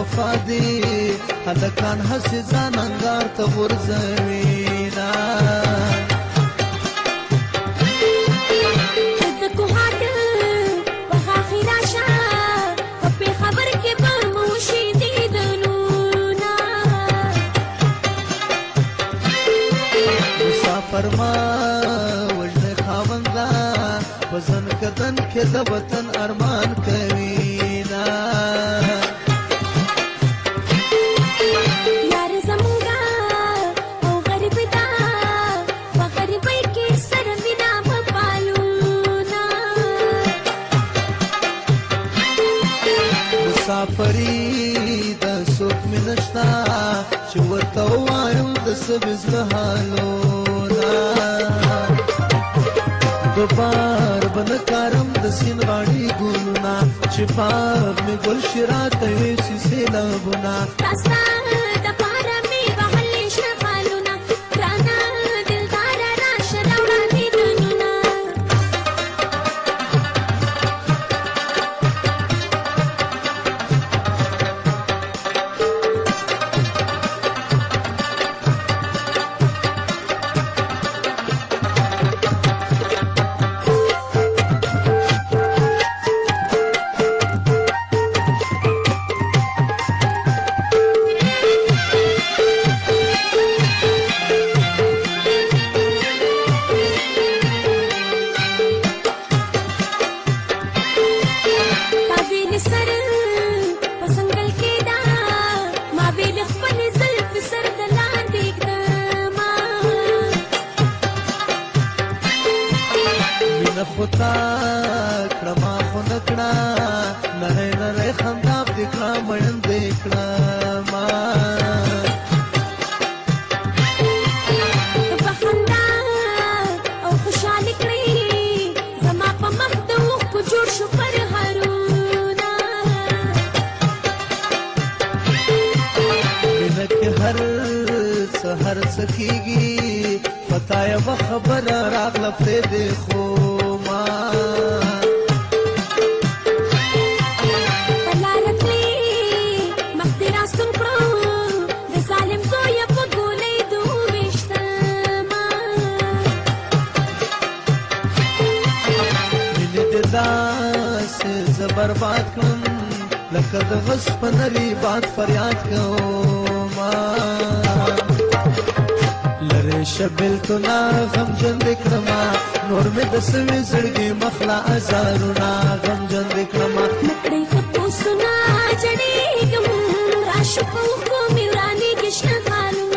وفا دی هلکان هسې ځان انګار ته غورځوینا فرما وجد خاوندا وزن کدن کې د وطن ارمان کوینا یار زمونږه او غریب دا په غریبۍ کې سره مینا مپالونا مسافري د څوک مې نشته چې ورته ووایم د څه بې زړه حالونه دوبار بن کارم د سین غاړي ګلونه چې پاک مې ګل شي راته ویسي سیلابونه تاستا د پاره مې وهلې شنه خالونه ګرانه دلداره راشه راوړه دیدنونه خطا کړما خو نکړه نری نری خندا دې کړه مړن دې کړه ما په خندا او خوشحالي کړې زما په مخ د اوښکو جوړ شو پرهارونه مینه کې هر سهار څه کېږي پتا یوه خبره راغله پرې دې خو برباد کړم لکه د غص په نري باد فریاد کوما لرې شه بېلتونه غمجن دې کړمه نور مې د سوي زړګي مخله ازارونه غمجن دې کړمه مکړې تپوسونه جړېږم راشه په اوښکو مې ورانېږي شنه خالونه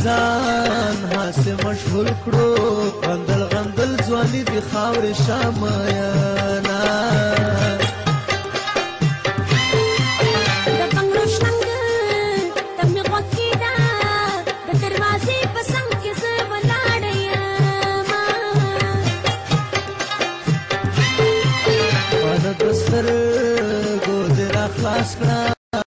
ځان هاسې مشغول کړو غندل غندل ځواني د خاورې شامایانا